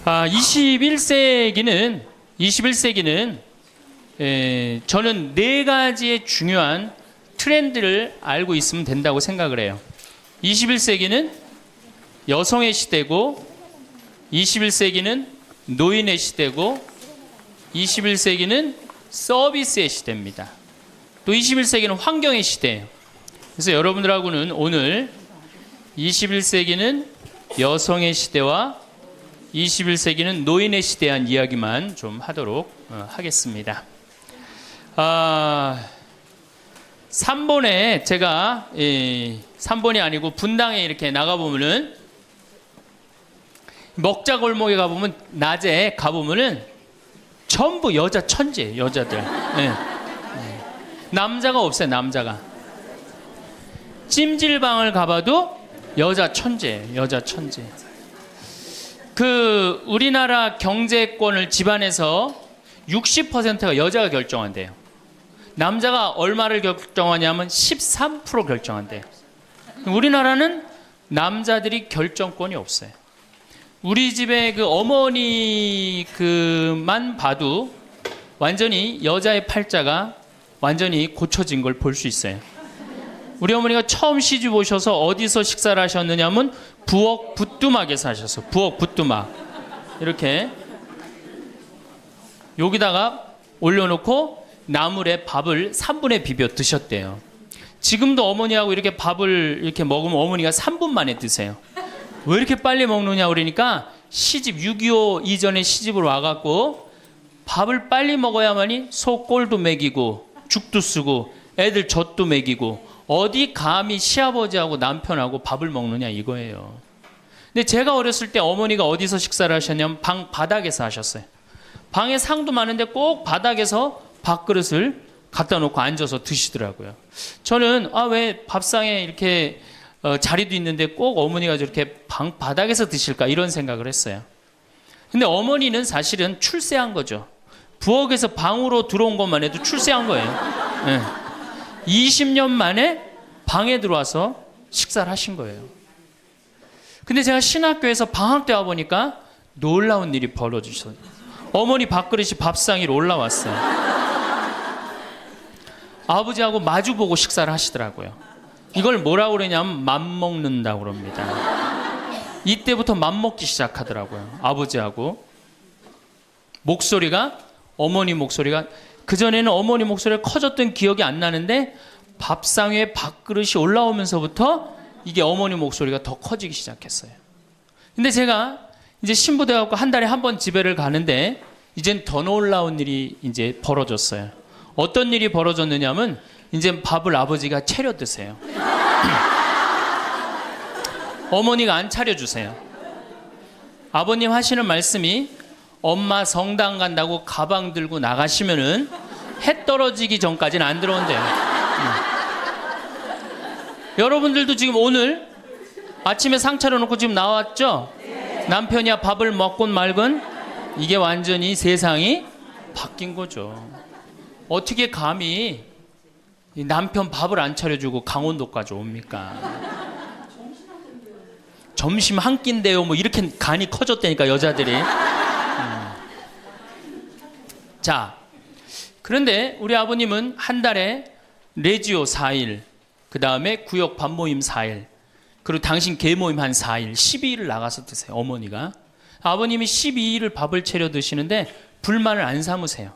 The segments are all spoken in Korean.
21세기는 저는 네 가지의 중요한 트렌드를 알고 있으면 된다고 생각을 해요. 21세기는 여성의 시대고, 21세기는 노인의 시대고, 21세기는 서비스의 시대입니다. 또 21세기는 환경의 시대예요. 그래서 여러분들하고는 오늘 21세기는 여성의 시대와 21세기는 노인의 시대에 대한 이야기만 좀 하도록 하겠습니다. 3번에 제가 3번이 아니고 분당에 이렇게 나가보면은 먹자골목에 가보면 낮에 가보면은 전부 여자 천재예요. 여자들. 남자가 없어요. 남자가. 찜질방을 가봐도 여자 천재예요. 여자 천재. 우리나라 경제권을 집안에서 60%가 여자가 결정한대요. 남자가 얼마를 결정하냐면 13% 결정한대요. 우리나라는 남자들이 결정권이 없어요. 우리 집에 어머니만 봐도 완전히 여자의 팔자가 완전히 고쳐진 걸 볼 수 있어요. 우리 어머니가 처음 시집 오셔서 어디서 식사를 하셨느냐면 부엌 부뚜막에서 하셨어요. 부엌 부뚜막. 이렇게 여기다가 올려놓고 나물에 밥을 3분에 비벼 드셨대요. 지금도 어머니하고 이렇게 밥을 이렇게 먹으면 어머니가 3분 만에 드세요. 왜 이렇게 빨리 먹느냐 그러니까 6.25 이전에 시집을 와갖고 밥을 빨리 먹어야만이 소 꼴도 먹이고 죽도 쓰고 애들 젖도 먹이고 어디 감히 시아버지하고 남편하고 밥을 먹느냐 이거예요. 근데 제가 어렸을 때 어머니가 어디서 식사를 하셨냐면 방 바닥에서 하셨어요. 방에 상도 많은데 꼭 바닥에서 밥그릇을 갖다 놓고 앉아서 드시더라고요. 저는 왜 밥상에 이렇게 자리도 있는데 꼭 어머니가 저렇게 방 바닥에서 드실까 이런 생각을 했어요. 근데 어머니는 사실은 출세한 거죠. 부엌에서 방으로 들어온 것만 해도 출세한 거예요. 네. 20년 만에 방에 들어와서 식사를 하신 거예요. 근데 제가 신학교에서 방학 때 와보니까 놀라운 일이 벌어지셨어요. 어머니 밥그릇이 밥상 위로 올라왔어요. 아버지하고 마주보고 식사를 하시더라고요. 이걸 뭐라고 그러냐면 맘먹는다고 그럽니다. 이때부터 맘먹기 시작하더라고요. 아버지하고. 목소리가, 어머니 목소리가, 그전에는 어머니 목소리가 커졌던 기억이 안 나는데 밥상 위에 밥그릇이 올라오면서부터 이게 어머니 목소리가 더 커지기 시작했어요. 근데 제가 이제 신부 돼갖고 한 달에 한 번 집에를 가는데 이젠 더 놀라운 일이 이제 벌어졌어요. 어떤 일이 벌어졌느냐면 이제 밥을 아버지가 차려 드세요. 어머니가 안 차려주세요. 아버님 하시는 말씀이 엄마 성당 간다고 가방 들고 나가시면은 해 떨어지기 전까지는 안 들어온대요. 여러분들도 지금 오늘 아침에 상 차려놓고 지금 나왔죠? 남편이야 밥을 먹곤 말건 이게 완전히 세상이 바뀐 거죠. 어떻게 감히 남편 밥을 안 차려주고 강원도까지 옵니까? 점심 한 끼인데요. 뭐 이렇게 간이 커졌다니까 여자들이. 자, 그런데 우리 아버님은 한 달에 레지오 4일, 그 다음에 구역 밥모임 4일, 그리고 당신 개모임 한 4일, 12일을 나가서 드세요. 어머니가. 아버님이 12일을 밥을 차려 드시는데 불만을 안 삼으세요.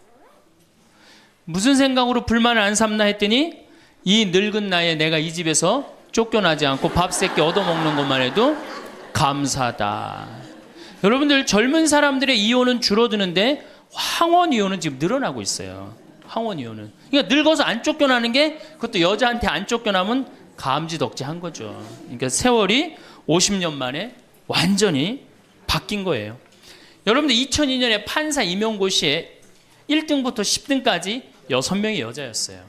무슨 생각으로 불만을 안 삼나 했더니 이 늙은 나이에 내가 이 집에서 쫓겨나지 않고 밥 세끼 얻어먹는 것만 해도 감사하다. 여러분들 젊은 사람들의 이혼은 줄어드는데 황혼 이혼은 지금 늘어나고 있어요. 황혼 이혼은. 그러니까 늙어서 안 쫓겨나는 게 그것도 여자한테 안 쫓겨나면 감지덕지한 거죠. 그러니까 세월이 50년 만에 완전히 바뀐 거예요. 여러분들 2002년에 판사 임용고시에 1등부터 10등까지 6명이 여자였어요.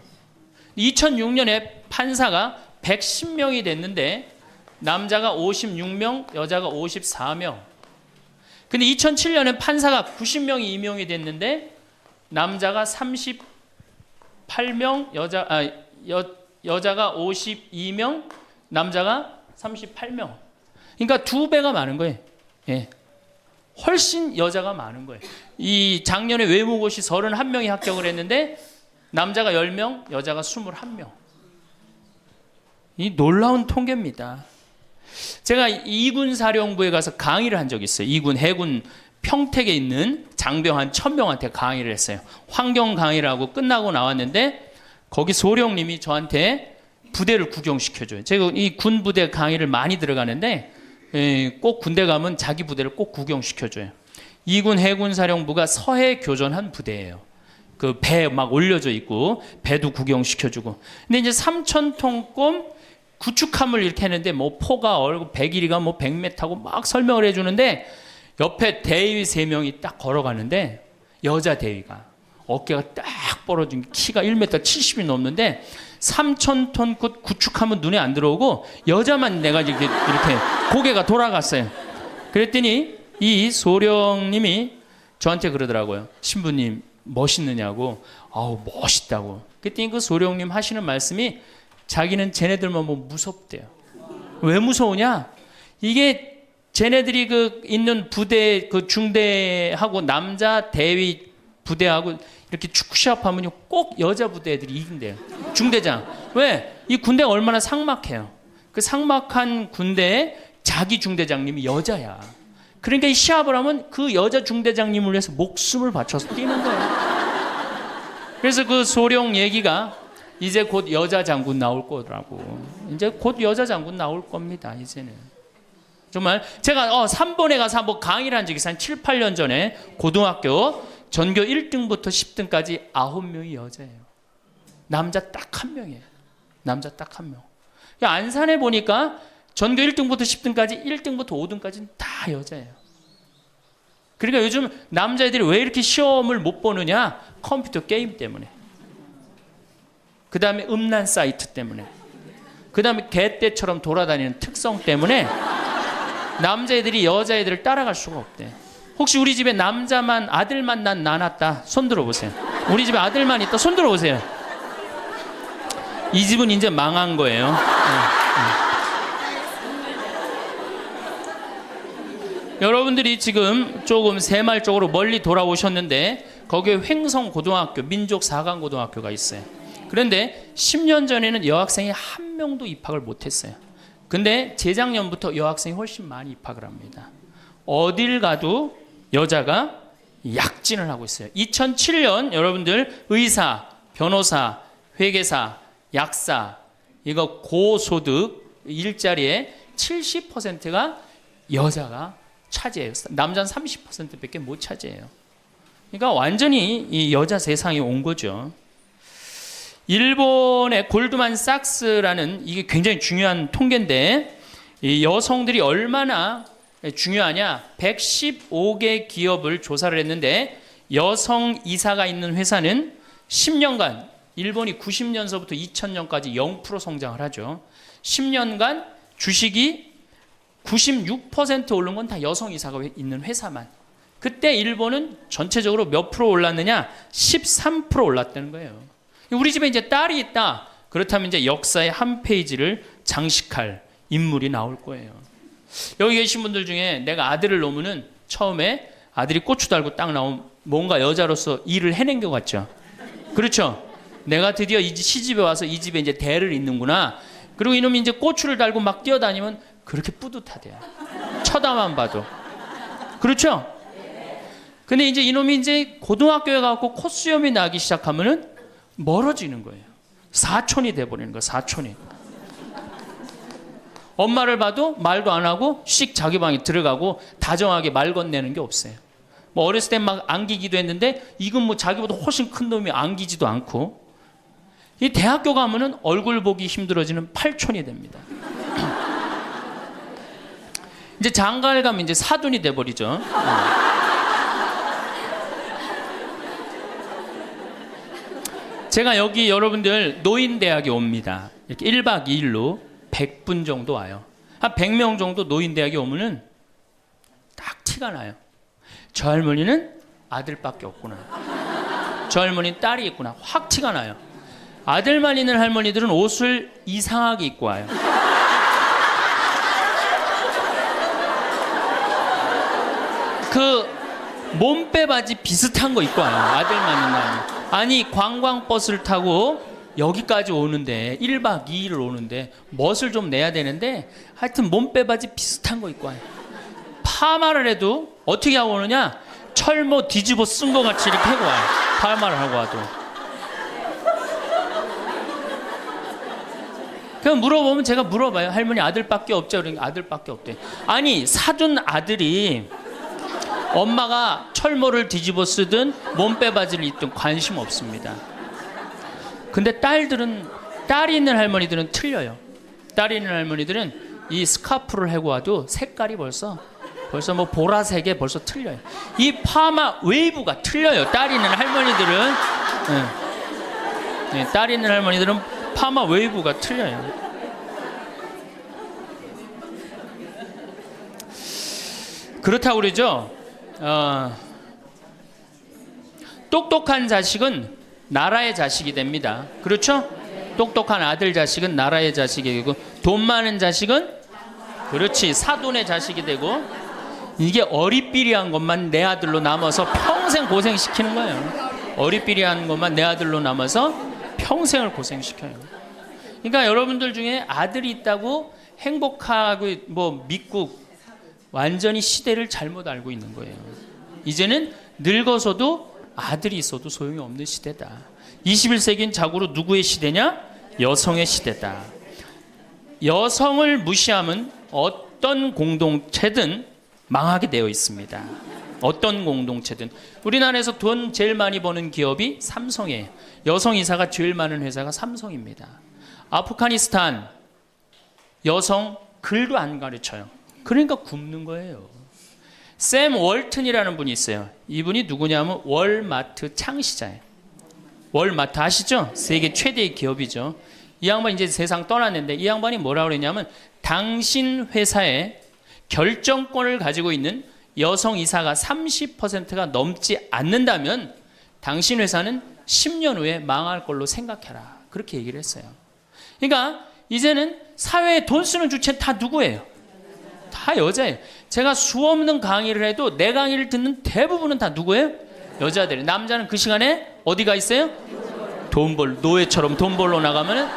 2006년에 판사가 110명이 됐는데 남자가 56명, 여자가 54명. 근데 2007년에 판사가 90명이 임용이 됐는데 남자가 38명, 여자가 52명, 남자가 38명. 그러니까 2배가 많은 거예요. 예. 훨씬 여자가 많은 거예요. 이 작년에 외무고시 31명이 합격을 했는데 남자가 10명, 여자가 21명. 이 놀라운 통계입니다. 제가 이군 사령부에 가서 강의를 한 적이 있어요. 이군 해군 평택에 있는 장병 한 1000명한테 강의를 했어요. 환경 강의를 하고 끝나고 나왔는데 거기 소령님이 저한테 부대를 구경시켜줘요. 제가 이 군 부대 강의를 많이 들어가는데 꼭 군대 가면 자기 부대를 꼭 구경시켜줘요. 이군 해군 사령부가 서해 교전한 부대예요. 그 배 막 올려져 있고 배도 구경시켜주고. 근데 이제 3,000톤급 구축함을 이렇게 했는데 뭐 포가 얼고 100일이가 뭐 100m고 막 설명을 해주는데 옆에 대위 3명이 딱 걸어가는데 여자 대위가 어깨가 딱 벌어진 키가 1m 70이 넘는데 3,000톤급 구축함은 눈에 안 들어오고 여자만 내가 이렇게 고개가 돌아갔어요. 그랬더니 이 소령님이 저한테 그러더라고요. 신부님 멋있느냐고. 아우 멋있다고. 그랬더니 그 소령님 하시는 말씀이 자기는 쟤네들만 보면 무섭대요. 왜 무서우냐? 이게 쟤네들이 그 있는 부대 그 중대하고 남자 대위 부대하고 이렇게 축구 시합하면요 꼭 여자 부대 애들이 이긴대요. 중대장. 왜? 이 군대가 얼마나 삭막해요. 그 삭막한 군대에 자기 중대장님이 여자야. 그러니까 이 시합을 하면 그 여자 중대장님을 위해서 목숨을 바쳐서 뛰는 거예요. 그래서 그 소령 얘기가 이제 곧 여자 장군 나올 거라고. 이제 곧 여자 장군 나올 겁니다. 이제는. 정말 제가 3번에 가서 한번 강의를 한 적이 있어요. 한 7, 8년 전에 고등학교 전교 1등부터 10등까지 9명이 여자예요. 남자 딱 1명이에요. 남자 딱 1명. 안산에 보니까 전교 1등부터 10등까지 1등부터 5등까지는 다 여자예요. 그러니까 요즘 남자애들이 왜 이렇게 시험을 못 보느냐? 컴퓨터 게임 때문에. 그 다음에 음란 사이트 때문에. 그 다음에 개떼처럼 돌아다니는 특성 때문에 남자애들이 여자애들을 따라갈 수가 없대. 혹시 우리 집에 남자만 아들만 난 낳았다 손 들어보세요. 우리 집에 아들만 있다 손 들어보세요. 이 집은 이제 망한 거예요. 여러분들이 지금 조금 새마을 쪽으로 멀리 돌아오셨는데 거기에 횡성고등학교 민족 4강 고등학교가 있어요. 그런데 10년 전에는 여학생이 한 명도 입학을 못했어요. 근데 재작년부터 여학생이 훨씬 많이 입학을 합니다. 어딜 가도 여자가 약진을 하고 있어요. 2007년 여러분들 의사, 변호사, 회계사, 약사 이거 고소득 일자리의 70%가 여자가 차지해요. 남자는 30%밖에 못 차지해요. 그러니까 완전히 이 여자 세상이 온 거죠. 일본의 골드만삭스라는 이게 굉장히 중요한 통계인데 이 여성들이 얼마나 중요하냐? 115개 기업을 조사를 했는데 여성 이사가 있는 회사는 10년간 일본이 90년서부터 2000년까지 0% 성장을 하죠. 10년간 주식이 96% 오른 건 다 여성 이사가 있는 회사만. 그때 일본은 전체적으로 몇 프로 올랐느냐? 13% 올랐다는 거예요. 우리 집에 이제 딸이 있다. 그렇다면 이제 역사의 한 페이지를 장식할 인물이 나올 거예요. 여기 계신 분들 중에 내가 아들을 놓으면은 처음에 아들이 고추 달고 딱 나오면 뭔가 여자로서 일을 해낸 것 같죠. 그렇죠? 내가 드디어 이 시집에 와서 이 집에 이제 대를 잇는구나. 그리고 이놈이 이제 고추를 달고 막 뛰어다니면 그렇게 뿌듯하대요. 쳐다만 봐도. 그렇죠? 근데 이제 이놈이 이제 고등학교에 가고 콧수염이 나기 시작하면은 멀어지는 거예요. 사촌이 돼버리는 거예요. 사촌이. 엄마를 봐도 말도 안 하고 씩 자기 방에 들어가고 다정하게 말 건네는 게 없어요. 뭐 어렸을 때 막 안기기도 했는데 이건 뭐 자기보다 훨씬 큰 놈이 안기지도 않고 이 대학교 가면은 얼굴 보기 힘들어지는 팔촌이 됩니다. 이제 장가를 가면 이제 사돈이 돼버리죠. 제가 여기 여러분들 노인대학에 옵니다. 이렇게 1박 2일로 100분 정도 와요. 한 100명 정도 노인대학에 오면은 딱 티가 나요. 저 할머니는 아들밖에 없구나. 저 할머니는 딸이 있구나. 확 티가 나요. 아들만 있는 할머니들은 옷을 이상하게 입고 와요. 그 몸빼 바지 비슷한 거 입고 와요. 아들만 있나요? 아니 관광버스를 타고 여기까지 오는데 1박 2일을 오는데 멋을 좀 내야 되는데 하여튼 몸빼 바지 비슷한 거 입고 와요. 파마를 해도 어떻게 하고 오느냐? 철모 뒤집어 쓴 거 같이 이렇게 하고 와요. 파마를 하고 와도. 그럼 물어보면 제가 물어봐요. 할머니 아들밖에 없죠? 그러니까 아들밖에 없대. 아니 사둔 아들이 엄마가 철모를 뒤집어 쓰든 몸빼 바지를 입든 관심 없습니다. 근데 딸이 있는 할머니들은 틀려요. 딸이 있는 할머니들은 이 스카프를 하고 와도 색깔이 벌써 뭐 보라색에 벌써 틀려요. 이 파마 웨이브가 틀려요. 딸이 있는 할머니들은. 네, 딸이 있는 할머니들은 파마 웨이브가 틀려요. 그렇다고 그러죠. 똑똑한 자식은 나라의 자식이 됩니다. 그렇죠? 똑똑한 아들 자식은 나라의 자식이 되고, 돈 많은 자식은 그렇지 사돈의 자식이 되고, 이게 어리삐리한 것만 내 아들로 남아서 평생 고생시키는 거예요. 어리삐리한 것만 내 아들로 남아서 평생을 고생시켜요. 그러니까 여러분들 중에 아들이 있다고 행복하고 뭐 믿고 완전히 시대를 잘못 알고 있는 거예요. 이제는 늙어서도 아들이 있어도 소용이 없는 시대다. 21세기는 자고로 누구의 시대냐? 여성의 시대다. 여성을 무시하면 어떤 공동체든 망하게 되어 있습니다. 어떤 공동체든. 우리나라에서 돈 제일 많이 버는 기업이 삼성이에요. 여성 이사가 제일 많은 회사가 삼성입니다. 아프가니스탄 여성 글도 안 가르쳐요. 그러니까 굶는 거예요. 샘 월튼이라는 분이 있어요. 이분이 누구냐면 월마트 창시자예요. 월마트 아시죠? 세계 최대의 기업이죠. 이 양반 이제 세상 떠났는데 이 양반이 뭐라고 그랬냐면 당신 회사에 결정권을 가지고 있는 여성 이사가 30%가 넘지 않는다면 당신 회사는 10년 후에 망할 걸로 생각해라. 그렇게 얘기를 했어요. 그러니까 이제는 사회에 돈 쓰는 주체는 다 누구예요? 다 여자예요. 제가 수없는 강의를 해도 내 강의를 듣는 대부분은 다 누구예요? 여자들이에요. 남자는 그 시간에 어디가 있어요? 노예처럼 돈 벌러 나가면은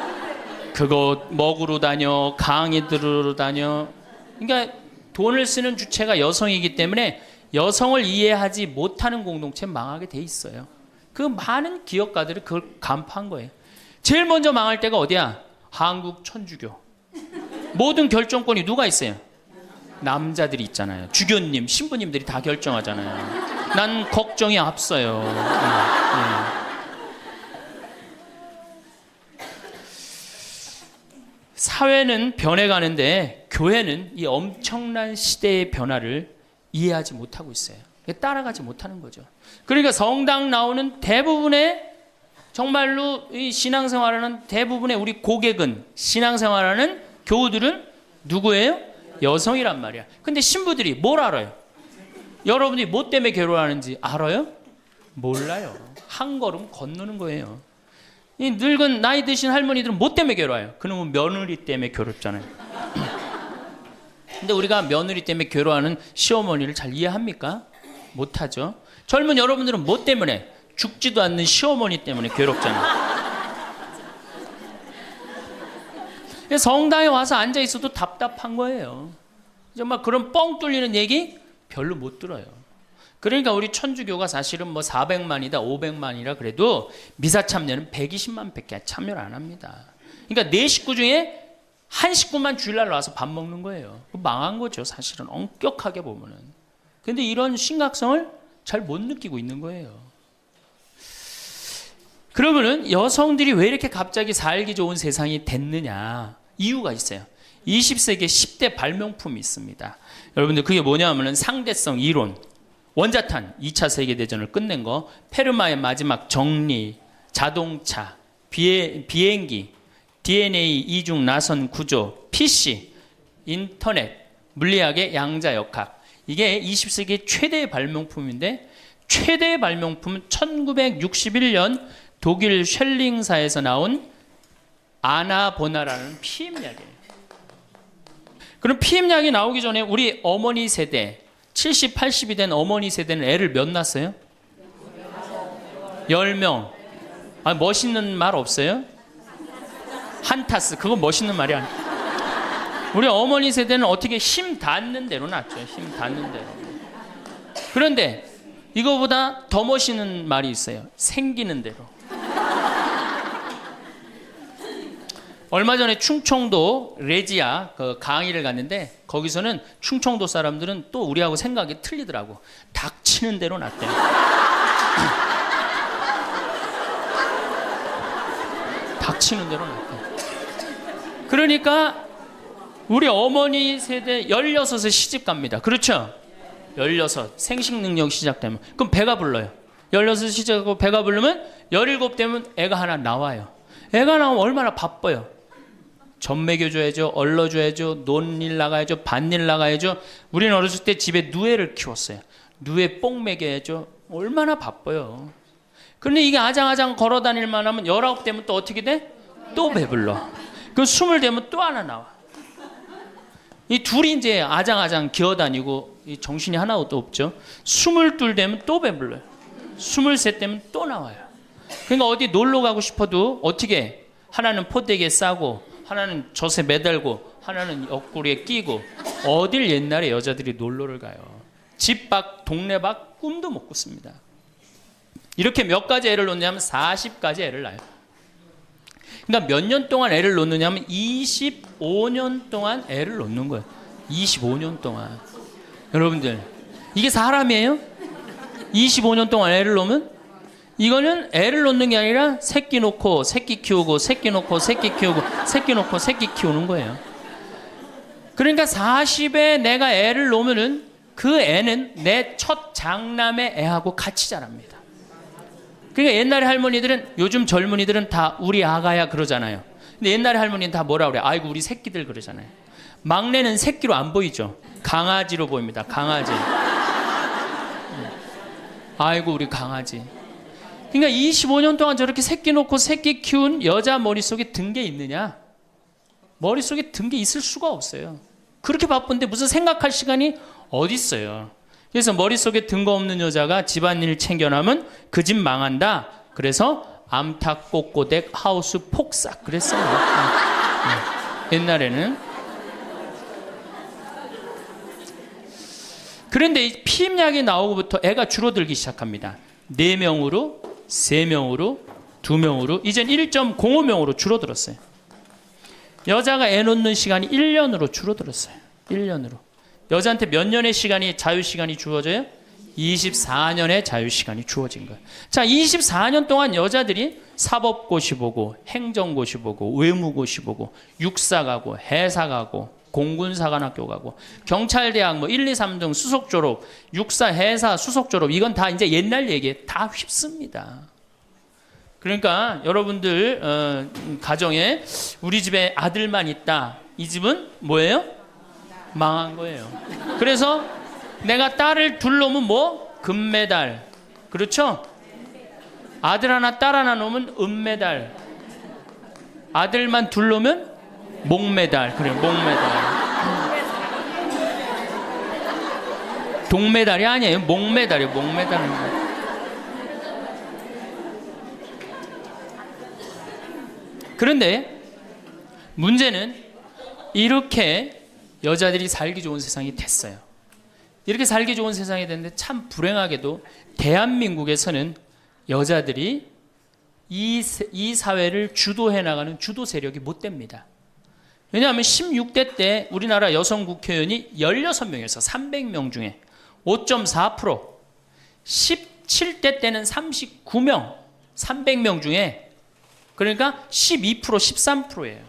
그거 먹으러 다녀, 강의 들으러 다녀. 그러니까 돈을 쓰는 주체가 여성이기 때문에 여성을 이해하지 못하는 공동체 망하게 돼 있어요. 그 많은 기업가들이 그걸 간파한 거예요. 제일 먼저 망할 때가 어디야? 한국 천주교. 모든 결정권이 누가 있어요? 남자들이 있잖아요. 주교님, 신부님들이 다 결정하잖아요. 난 걱정이 앞서요. 사회는 변해가는데 교회는 이 엄청난 시대의 변화를 이해하지 못하고 있어요. 따라가지 못하는 거죠. 그러니까 성당 나오는 대부분의 정말로 이 신앙생활하는 대부분의 우리 고객은 신앙생활하는 교우들은 누구예요? 여성이란 말이야. 근데 신부들이 뭘 알아요? 여러분이 뭐 때문에 괴로워하는지 알아요? 몰라요. 한 걸음 건너는 거예요. 이 늙은 나이 드신 할머니들은 뭐 때문에 괴로워요? 그놈은 며느리 때문에 괴롭잖아요. 근데 우리가 며느리 때문에 괴로워하는 시어머니를 잘 이해합니까? 못하죠. 젊은 여러분들은 뭐 때문에? 죽지도 않는 시어머니 때문에 괴롭잖아요. 성당에 와서 앉아 있어도 답답한 거예요. 정말 그런 뻥 뚫리는 얘기 별로 못 들어요. 그러니까 우리 천주교가 사실은 뭐 400만이다 500만이라 그래도 미사 참여는 120만 밖에 참여를 안 합니다. 그러니까 네 식구 중에 한 식구만 주일날 와서 밥 먹는 거예요. 망한 거죠, 사실은. 엄격하게 보면은. 근데 이런 심각성을 잘 못 느끼고 있는 거예요. 그러면은 여성들이 왜 이렇게 갑자기 살기 좋은 세상이 됐느냐? 이유가 있어요. 20세기에 10대 발명품이 있습니다. 여러분들 그게 뭐냐면은 상대성 이론, 원자탄 2차 세계대전을 끝낸 거, 페르마의 마지막 정리, 자동차, 비행기, DNA 이중 나선 구조, PC, 인터넷, 물리학의 양자역학. 이게 20세기 최대의 발명품인데 최대의 발명품은 1961년 독일 쉘링사에서 나온 아나보나라는 피임약이에요. 그럼 피임약이 나오기 전에 우리 어머니 세대, 70, 80이 된 어머니 세대는 애를 몇 낳았어요? 10명. 아, 멋있는 말 없어요? 한타스. 그건 멋있는 말이 아니에요. 우리 어머니 세대는 어떻게 힘 닿는 대로 낳죠. 힘 닿는 대로. 그런데 이거보다 더 멋있는 말이 있어요. 생기는 대로. 얼마 전에 충청도 레지아 그 강의를 갔는데 거기서는 충청도 사람들은 또 우리하고 생각이 틀리더라고. 닥치는 대로 낳대. 닥치는 대로 낳대. 그러니까 우리 어머니 세대 16에 시집 갑니다. 그렇죠? 16 생식 능력 시작되면 그럼 배가 불러요. 16 시작하고 배가 부르면 17 되면 애가 하나 나와요. 애가 나오면 얼마나 바빠요. 젖 먹여줘야죠. 얼러줘야죠. 논일 나가야죠. 밭일 나가야죠. 우리는 어렸을 때 집에 누에를 키웠어요. 누에 뽕 먹여야죠. 얼마나 바빠요. 그런데 이게 아장아장 걸어다닐만 하면 19 되면 또 어떻게 돼? 또 배불러. 그럼 20 되면 또 하나 나와. 이 둘이 이제 아장아장 기어다니고 정신이 하나도 없죠. 22 되면 또 배불러요. 23 되면 또 나와요. 그러니까 어디 놀러 가고 싶어도 어떻게 하나는 포대기에 싸고 하나는 젖에 매달고 하나는 옆구리에 끼고 어딜 옛날에 여자들이 놀러를 가요. 집 밖 동네 밖 꿈도 못 꿨습니다. 이렇게 몇 가지 애를 놓냐면 40가지 애를 낳아요. 그러니까 몇 년 동안 애를 놓느냐면 25년 동안 애를 놓는 거예요. 25년 동안. 여러분들 이게 사람이에요? 25년 동안 애를 놓으면 이거는 애를 놓는 게 아니라 새끼 놓고 새끼 키우고 새끼 놓고 새끼 키우고 새끼 놓고 새끼 키우는 거예요. 그러니까 40에 내가 애를 놓으면은 그 애는 내 첫 장남의 애하고 같이 자랍니다. 그러니까 옛날에 할머니들은 요즘 젊은이들은 다 우리 아가야 그러잖아요. 근데 옛날에 할머니는 다 뭐라 그래? 아이고 우리 새끼들 그러잖아요. 막내는 새끼로 안 보이죠. 강아지로 보입니다. 강아지. 아이고 우리 강아지. 그러니까 25년 동안 저렇게 새끼 놓고 새끼 키운 여자 머릿속에 든 게 있느냐? 머릿속에 든 게 있을 수가 없어요. 그렇게 바쁜데 무슨 생각할 시간이 어디 있어요. 그래서 머릿속에 든 거 없는 여자가 집안일 챙겨나면 그 집 망한다. 그래서 암탉 꼬꼬댁 하우스 폭삭 그랬어요. 옛날에는. 그런데 이 피임약이 나오고부터 애가 줄어들기 시작합니다. 4명으로 3명으로 2명으로 이젠 1.05명으로 줄어들었어요. 여자가 애 놓는 시간이 1년으로 줄어들었어요. 1년으로. 여자한테 몇 년의 시간이 자유시간이 주어져요? 24년의 자유시간이 주어진 거예요. 자, 24년 동안 여자들이 사법고시 보고 행정고시 보고 외무고시 보고 육사 가고 해사 가고 공군사관학교 가고 경찰대학 뭐 1, 2, 3등 수석 졸업 육사 해사 수석 졸업 이건 다 이제 옛날 얘기에 다 휩습니다. 그러니까 여러분들 가정에 우리 집에 아들만 있다. 이 집은 뭐예요? 망한 거예요. 그래서 내가 딸을 둘 놓으면 뭐? 금메달. 그렇죠? 아들 하나 딸 하나 놓으면 은메달. 아들만 둘 놓으면 목메달. 그래요. 목메달. 동메달이 아니에요. 목메달이에요. 목메달은. 그런데 문제는 이렇게 여자들이 살기 좋은 세상이 됐어요. 이렇게 살기 좋은 세상이 됐는데 참 불행하게도 대한민국에서는 여자들이 이 사회를 주도해 나가는 주도 세력이 못 됩니다. 왜냐하면 16대 때 우리나라 여성 국회의원이 16명에서 300명 중에 5.4%, 17대 때는 39명, 300명 중에 그러니까 12%, 13%예요.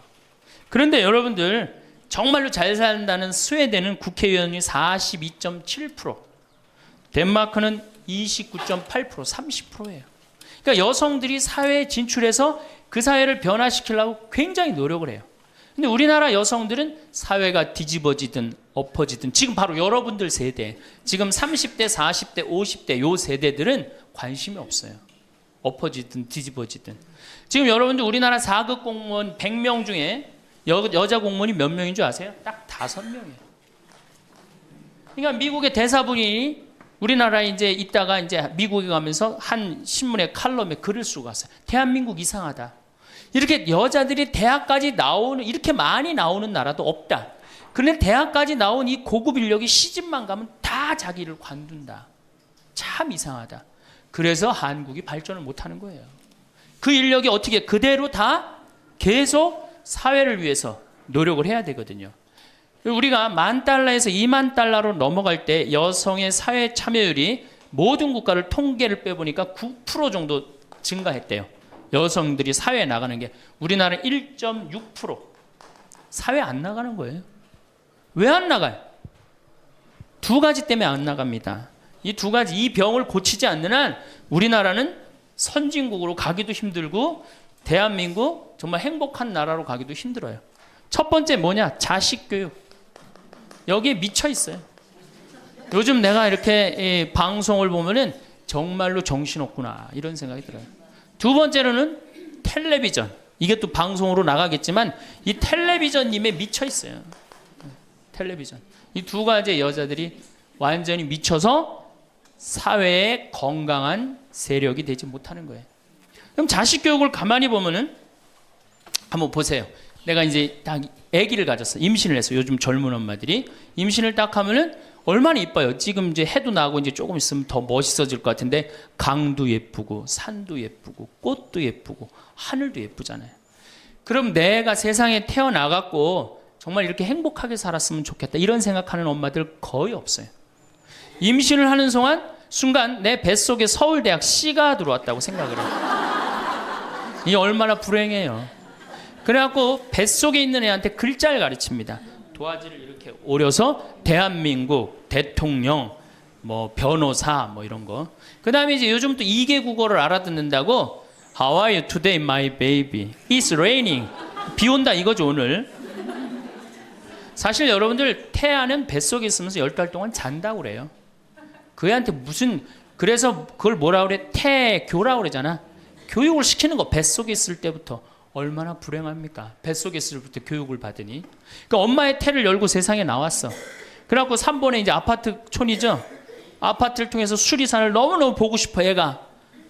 그런데 여러분들 정말로 잘 산다는 스웨덴은 국회의원이 42.7%, 덴마크는 29.8%, 30%예요. 그러니까 여성들이 사회에 진출해서 그 사회를 변화시키려고 굉장히 노력을 해요. 근데 우리나라 여성들은 사회가 뒤집어지든 엎어지든 지금 바로 여러분들 세대, 지금 30대, 40대, 50대 요 세대들은 관심이 없어요. 엎어지든 뒤집어지든. 지금 여러분들 우리나라 4급 공무원 100명 중에 여자 공무원이 몇 명인 줄 아세요? 딱 5명이에요. 그러니까 미국의 대사분이 우리나라에 이제 있다가 이제 미국에 가면서 한 신문의 칼럼에 글을 쓰고 갔어요. 대한민국 이상하다. 이렇게 여자들이 대학까지 나오는, 이렇게 많이 나오는 나라도 없다. 그런데 대학까지 나온 이 고급 인력이 시집만 가면 다 자기를 관둔다. 참 이상하다. 그래서 한국이 발전을 못하는 거예요. 그 인력이 어떻게 그대로 다 계속 사회를 위해서 노력을 해야 되거든요. 우리가 $10,000에서 $20,000로 넘어갈 때 여성의 사회 참여율이 모든 국가를 통계를 빼보니까 9% 정도 증가했대요. 여성들이 사회에 나가는 게. 우리나라는 1.6%. 사회 안 나가는 거예요. 왜 안 나가요? 두 가지 때문에 안 나갑니다. 이 두 가지, 이 병을 고치지 않는 한 우리나라는 선진국으로 가기도 힘들고 대한민국 정말 행복한 나라로 가기도 힘들어요. 첫 번째 뭐냐? 자식 교육. 여기에 미쳐 있어요. 요즘 내가 이렇게 방송을 보면은 정말로 정신없구나 이런 생각이 들어요. 두 번째로는 텔레비전. 이게 또 방송으로 나가겠지만 이 텔레비전님에 미쳐 있어요. 텔레비전. 이 두 가지 여자들이 완전히 미쳐서 사회에 건강한 세력이 되지 못하는 거예요. 그럼 자식 교육을 가만히 보면은 한번 보세요. 내가 이제 딱 아기를 가졌어. 임신을 했어. 요즘 젊은 엄마들이 임신을 딱 하면은 얼마나 이뻐요. 지금 이제 해도 나고 이제 조금 있으면 더 멋있어질 것 같은데 강도 예쁘고 산도 예쁘고 꽃도 예쁘고 하늘도 예쁘잖아요. 그럼 내가 세상에 태어나갖고 정말 이렇게 행복하게 살았으면 좋겠다 이런 생각하는 엄마들 거의 없어요. 임신을 하는 순간 내 뱃속에 서울대학 C가 들어왔다고 생각을 해요. 이게 얼마나 불행해요. 그래갖고 뱃속에 있는 애한테 글자를 가르칩니다. 도화지를 이렇게 오려서 대한민국, 대통령, 뭐 변호사 뭐 이런 거. 그 다음에 이제 요즘 또 2개 국어를 알아듣는다고 How are you today, my baby? It's raining. 비 온다 이거죠 오늘. 사실 여러분들 태아는 뱃속에 있으면서 10달 동안 잔다고 그래요. 그 애한테 무슨, 그래서 그걸 뭐라 그래? 태교라고 그러잖아. 교육을 시키는 거 뱃속에 있을 때부터 얼마나 불행합니까? 뱃속에 있을 때부터 교육을 받으니. 그러니까 엄마의 태를 열고 세상에 나왔어. 그래갖고 3번에 이제 아파트촌이죠. 아파트를 통해서 수리산을 너무너무 보고 싶어 애가.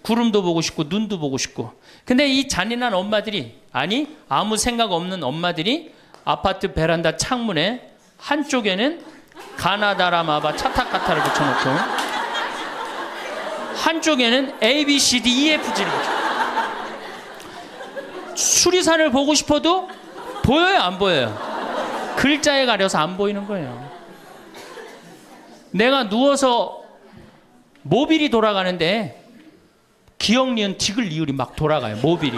구름도 보고 싶고 눈도 보고 싶고. 근데 이 잔인한 엄마들이, 아니 아무 생각 없는 엄마들이 아파트 베란다 창문에 한쪽에는 가나다라마바 차타카타를 붙여놓고 한쪽에는 A, B, C, D, E, F, G를 붙여. 수리산을 보고 싶어도 보여요 안 보여요? 글자에 가려서 안 보이는 거예요. 내가 누워서 모빌이 돌아가는데 기억 니은 디귿 리을이 막 돌아가요. 모빌이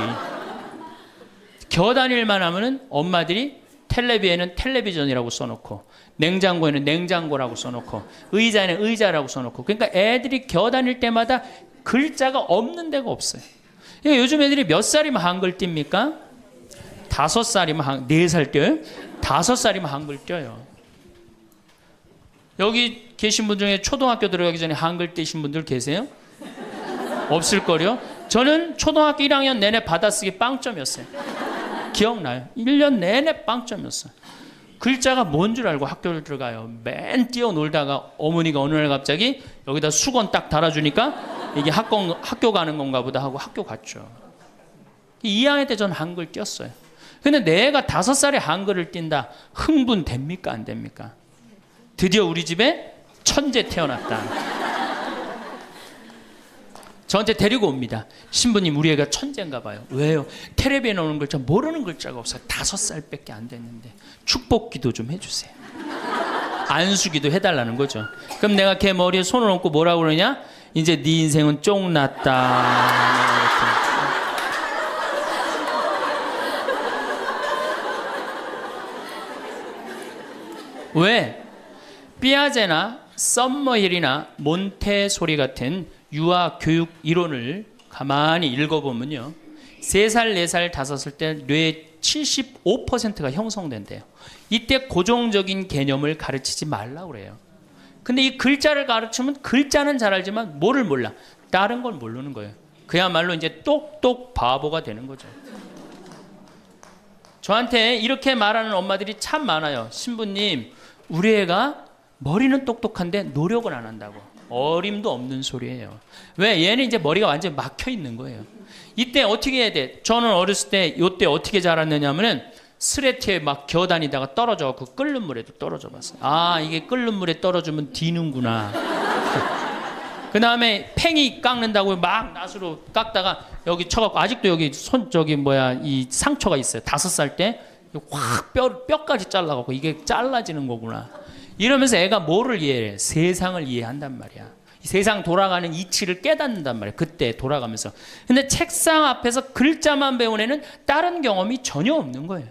겨다닐만 하면은 엄마들이 텔레비에는 텔레비전이라고 써놓고 냉장고에는 냉장고라고 써놓고 의자에는 의자라고 써놓고. 그러니까 애들이 겨다닐 때마다 글자가 없는 데가 없어요. 그러니까 요즘 애들이 몇 살이면 한글 띱니까? 5살이면 4살 띄어요? 5살이면 한글 띄어요. 여기 계신 분 중에 초등학교 들어가기 전에 한글 띄신 분들 계세요? 없을걸요? 저는 초등학교 1학년 내내 받아쓰기 빵점이었어요. 기억나요? 1년 내내 빵점이었어요. 글자가 뭔 줄 알고 학교를 들어가요. 맨 뛰어놀다가 어머니가 어느 날 갑자기 여기다 수건 딱 달아주니까 이게 학교 가는 건가 보다 하고 학교 갔죠. 2학년 때 전 한글 띄었어요. 근데 내가 5살에 한글을 띈다. 흥분됩니까? 안 됩니까? 드디어 우리 집에 천재 태어났다. 저한테 데리고 옵니다. 신부님 우리 애가 천재인가 봐요. 왜요? 텔레비에 나오는 글자 모르는 글자가 없어요. 5살밖에 안 됐는데 축복기도 좀 해주세요. 안수기도 해달라는 거죠. 그럼 내가 걔 머리에 손을 얹고 뭐라고 그러냐? 이제 네 인생은 쫑났다. 왜? 삐아제나 썸머힐이나 몬테소리 같은 유아 교육 이론을 가만히 읽어보면요. 3살, 4살, 5살 때 뇌의 75%가 형성된대요. 이때 고정적인 개념을 가르치지 말라고 그래요. 근데 이 글자를 가르치면 글자는 잘 알지만 뭐를 몰라. 다른 걸 모르는 거예요. 그야말로 이제 똑똑 바보가 되는 거죠. 저한테 이렇게 말하는 엄마들이 참 많아요. 신부님, 우리 애가 머리는 똑똑한데 노력을 안 한다고. 어림도 없는 소리예요. 왜? 얘는 이제 머리가 완전히 막혀 있는 거예요. 이때 어떻게 해야 돼? 저는 어렸을 때 이때 어떻게 자랐느냐면은 스레트에 막 기어다니다가 떨어져갖고 끓는 물에도 떨어져 봤어요. 아, 이게 끓는 물에 떨어지면 디는구나. 그 다음에 팽이 깎는다고 막 낫으로 깎다가 여기 쳐갖고 아직도 여기 이 상처가 있어요. 5살 때 확 뼈까지 잘라갖고 이게 잘라지는 거구나. 이러면서 애가 뭐를 이해해? 세상을 이해한단 말이야. 세상 돌아가는 이치를 깨닫는단 말이야. 그때 돌아가면서. 근데 책상 앞에서 글자만 배운 애는 다른 경험이 전혀 없는 거예요.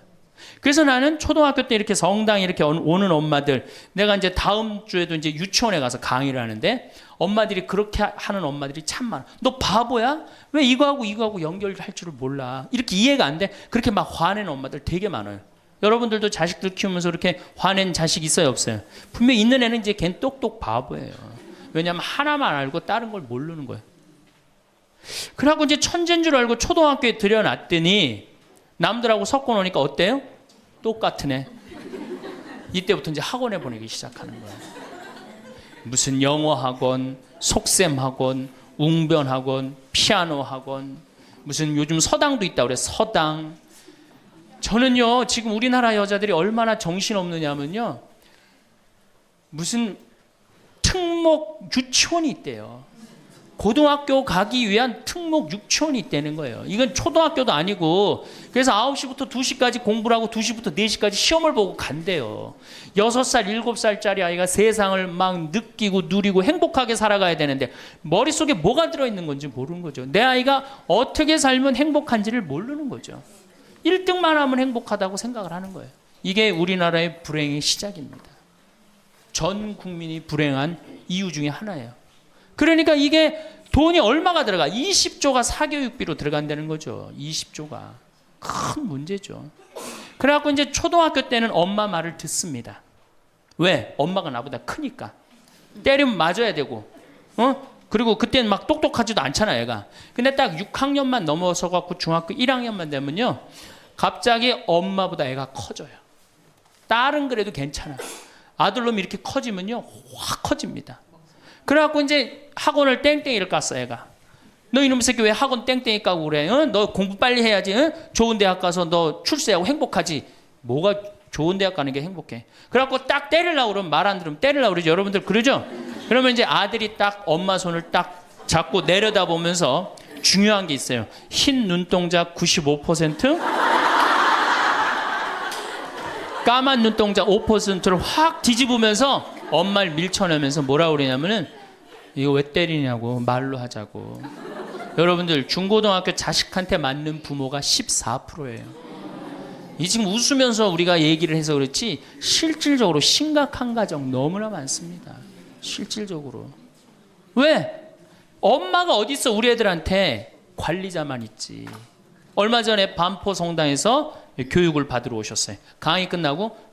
그래서 나는 초등학교 때 이렇게 성당에 이렇게 오는 엄마들, 내가 이제 다음 주에도 이제 유치원에 가서 강의를 하는데 엄마들이 그렇게 하는 엄마들이 참 많아. 너 바보야? 왜 이거하고 연결할 줄을 몰라? 이렇게 이해가 안 돼? 그렇게 막 화내는 엄마들 되게 많아요. 여러분들도 자식들 키우면서 이렇게 화낸 자식 있어요, 없어요? 분명히 있는 애는 이제 걔는 똑똑 바보예요. 왜냐하면 하나만 알고 다른 걸 모르는 거예요. 그래갖고 이제 천재인 줄 알고 초등학교에 들여놨더니 남들하고 섞어 놓으니까 어때요? 똑같은 애. 이때부터 이제 학원에 보내기 시작하는 거예요. 무슨 영어 학원, 속셈 학원, 웅변 학원, 피아노 학원, 무슨 요즘 서당도 있다 그래. 서당. 저는요, 지금 우리나라 여자들이 얼마나 정신없느냐면요, 무슨 특목 유치원이 있대요. 고등학교 가기 위한 특목 유치원이 있다는 거예요. 이건 초등학교도 아니고, 그래서 9시부터 2시까지 공부를 하고 2시부터 4시까지 시험을 보고 간대요. 6살, 7살짜리 아이가 세상을 막 느끼고 누리고 행복하게 살아가야 되는데 머릿속에 뭐가 들어있는 건지 모르는 거죠. 내 아이가 어떻게 살면 행복한지를 모르는 거죠. 1등만 하면 행복하다고 생각을 하는 거예요. 이게 우리나라의 불행의 시작입니다. 전 국민이 불행한 이유 중에 하나예요. 그러니까 이게 돈이 얼마가 들어가? 20조가 사교육비로 들어간다는 거죠. 20조가. 큰 문제죠. 그래갖고 이제 초등학교 때는 엄마 말을 듣습니다. 왜? 엄마가 나보다 크니까. 때리면 맞아야 되고, 그리고 그때는 막 똑똑하지도 않잖아, 애가. 근데 딱 6학년만 넘어서 갖고 중학교 1학년만 되면요, 갑자기 엄마보다 애가 커져요. 딸은 그래도 괜찮아. 아들놈이 이렇게 커지면요, 확 커집니다. 그래갖고 이제 학원을 땡땡이를 깠어, 애가. 너 이놈의 새끼 왜 학원 땡땡이 까고 그래? 너 공부 빨리 해야지. 좋은 대학 가서 너 출세하고 행복하지. 뭐가 좋은 대학 가는 게 행복해. 그래갖고 딱 때리려고 그러면 말 안 들으면 때리려고 그러죠. 여러분들 그러죠? 그러면 이제 아들이 딱 엄마 손을 딱 잡고 내려다보면서 중요한 게 있어요. 흰 눈동자 95%, 까만 눈동자 5%를 확 뒤집으면서 엄마를 밀쳐내면서 뭐라고 그러냐면은 이거 왜 때리냐고 말로 하자고. 여러분들 중고등학교 자식한테 맞는 부모가 14%예요. 이 지금 웃으면서 우리가 얘기를 해서 그렇지 실질적으로 심각한 가정 너무나 많습니다. 실질적으로. 왜? 엄마가 어디 있어? 우리 애들한테 관리자만 있지. 얼마 전에 반포 성당에서 교육을 받으러 오셨어요. 강의 끝나고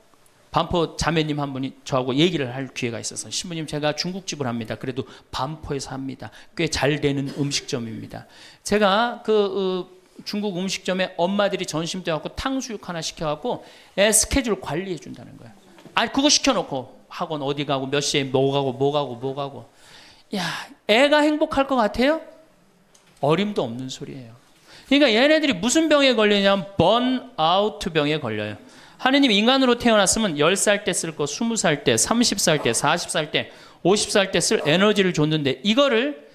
반포 자매님 한 분이 저하고 얘기를 할 기회가 있어서, 신부님 제가 중국집을 합니다. 그래도 반포에서 합니다. 꽤 잘 되는 음식점입니다. 제가 중국 음식점에 엄마들이 점심 때 갖고 탕수육 하나 시켜갖고 애 스케줄 관리해 준다는 거예요. 아니 그거 시켜놓고 학원 어디 가고 몇 시에 뭐 가고. 야, 애가 행복할 것 같아요? 어림도 없는 소리예요. 그러니까 얘네들이 무슨 병에 걸리냐면 번아웃 병에 걸려요. 하느님 인간으로 태어났으면 10살 때 쓸 거 20살 때, 30살 때, 40살 때, 50살 때 쓸 에너지를 줬는데 이거를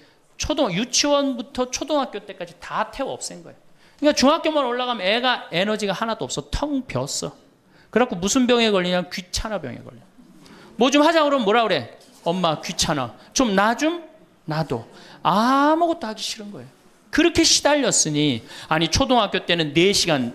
유치원부터 초등학교 때까지 다 태워 없앤 거예요. 그러니까 중학교만 올라가면 애가 에너지가 하나도 없어. 텅 비었어. 그래갖고 무슨 병에 걸리냐면 귀찮아 병에 걸려. 뭐 좀 하자 그러면 뭐라 그래? 엄마 귀찮아. 좀 놔둬. 아무것도 하기 싫은 거예요. 그렇게 시달렸으니, 아니 초등학교 때는 4시간